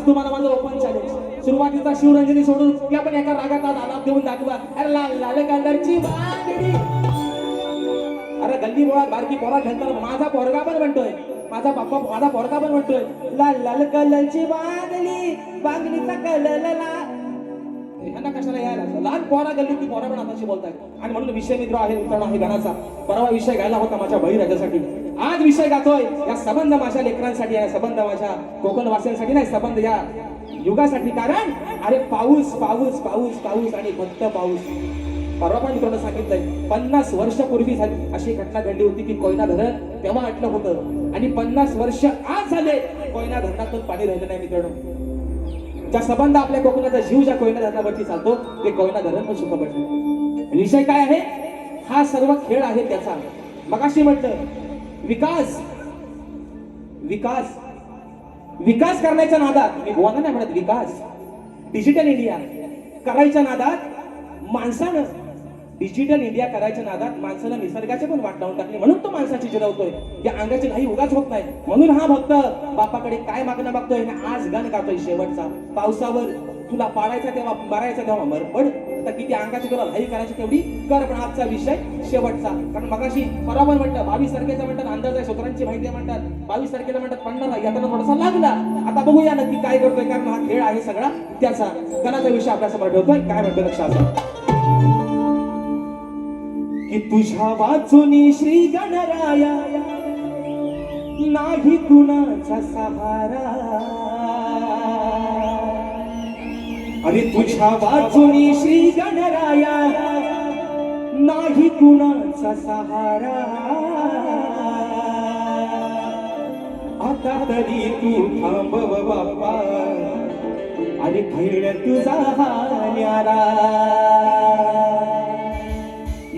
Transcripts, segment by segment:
तुम्हाला माझं open challenge. सुरुवातीचा शिवरंजनी सोडून त्या पण एका रागात आलाप देऊन दाखवा. अरे लाल लाल कलरची बांगडी. अरे गल्ली मुळात बारकी पोरा घालताना माझा पोरगा पण म्हणतोय, माझा बाप्पा माझा पोरगा पण म्हणतोय लाल लाल कलरची बांगडी, बांगडीचा कलर ह्यांना कशाला यायला लहान पोरा गल्ली ती पोरा पण आताशी बोलताय. आणि म्हणून विषय मित्र आहे मित्रांनो आहे गाण्याचा. परवा विषय गायला होता माझ्या बळीराजासाठी. आज विषय गातोय या संबंध माझ्या लेकरांसाठी, या संबंध माझ्या कोकण वासियांसाठी नाही, संबंध या युगासाठी. कारण अरे पाऊस पाऊस पाऊस पाऊस आणि फक्त पाऊस. परवा पण मित्रांनो सांगितलंय 50 वर्षापूर्वी झाली अशी घटना घडली होती की कोयना धरण तेव्हा आटलं होतं आणि 50 वर्ष आज झाले कोयना धरणातून पाणी राहिलं नाही मित्रांनो. ज्या संबंध आपल्या कोकणाचा जीव ज्या कोयना धरणावरती चालतो ते कोयना धरण पण सुख पडलं. विषय काय आहे? हा सर्व खेळ आहे त्याचा. मगाशी म्हटलं विकास विकास विकास करण्याच्या नादात, मी गोवाना नाही म्हणत, विकास डिजिटल इंडिया करायच्या नादात माणसानं डिजिटल इंडिया करायच्या नादात माणसानं निसर्गाचे पण वाट लावून टाकली. म्हणून तो माणसाची जिरवतोय. या अंगाची नाही उगाच होत नाही. म्हणून हा भक्त बापाकडे काय मागणं मागतोय आणि आज गाणं गातोय शेवटचा. पावसावर तुला पाडायचा तेव्हा मारायचा तेव्हा मरपड. तर किती अंगाची तुला घाई करायची तेवढी कर. पण आजचा विषय शेवटचा. कारण मगाशी बरोबर म्हटलं 22 तारखेचा म्हणतात अंदाज आहे, सूत्रांची माहिती म्हणतात 22 तारखेला म्हणतात पडणार यातना थोडासा लागला. आता बघूया नक्की काय करतोय, कारण हा खेळ आहे सगळा त्याचा. गाण्याचा विषय आपल्यासमोर ठेवतोय. काय म्हणतोय लक्षात की तुझ्या वाचुनी श्री गणराया नाही कुणाचा सहारा. अरे तुझ्या वाचुनी श्री गणराया नाही कुणाचा सहारा. आता तरी तू थांबव बाप्पा आणि फैड तुझा हा न्यारा.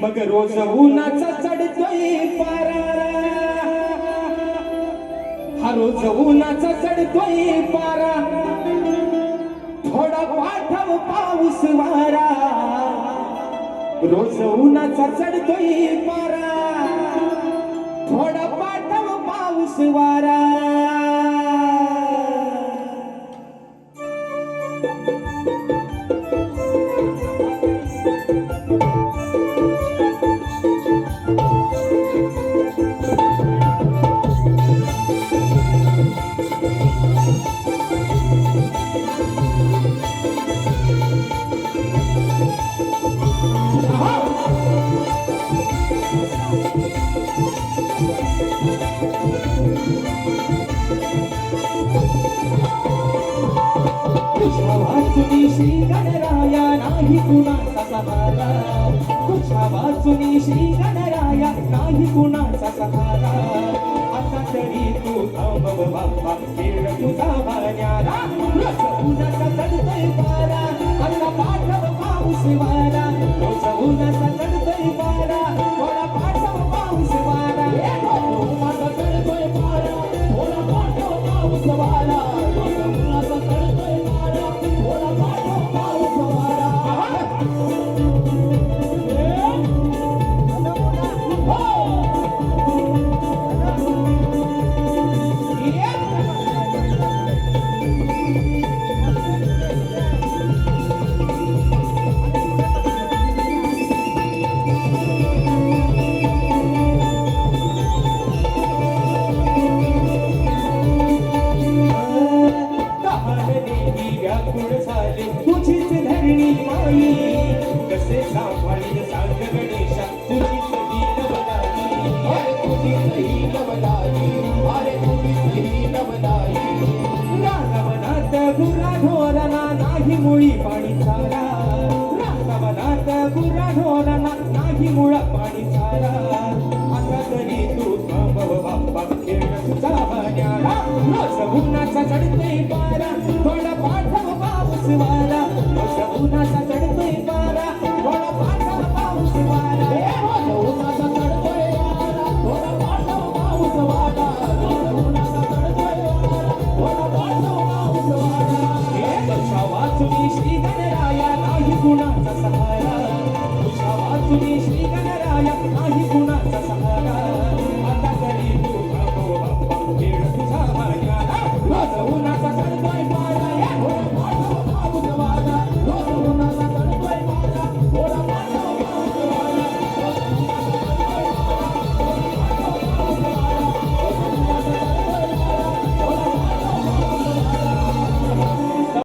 मग रोज उन्हाचा चढतोय पारा, हा रोज उन्हाचा चढतोय पारा. थोडा पाठव पाऊस वारा. रोज उन्हाचा चढतोय पारा, थोडा पाठव पाऊस वारा. श्री गणराया नाही कुणाचा सहारा. तुझ्या वाचुनी श्री गणराया नाही कुणाचा सहारा. आता तरी तू थांबव बाप्पा खेळ तुझा भाण्याला. रोज उन्हाचा चढतोय पारा, आता पाठव पाऊस वारा. रोज उन्हाचा चढतोय पारा, थोडा पाठव पाऊस वारा. उन्हाचा चढतोय पारा, थोडा पाठव पाऊस वारा. रोज उन्हाचा चढतोय पारा, थोडा पाठव पाऊस वारा. तुझीच धरणी माई कसे सांभाळील सांग गणेशा. तुझीच ही नवदाई, अरे तुझीच ही नवदाई, अरे तुझीच ही नवदाई. रागवनात गुरा ढोरणा नाही मुळी पाणी चारा. रागवनात गुरा ढोरणा नाही मुळा पाणी चारा. आता तरी तू थांबव बाप्पा खेळ तुझा भाण्याला. रोज उन्हाचा चढतोय पारा, थोडा पाठ नाही कुणाचा साथ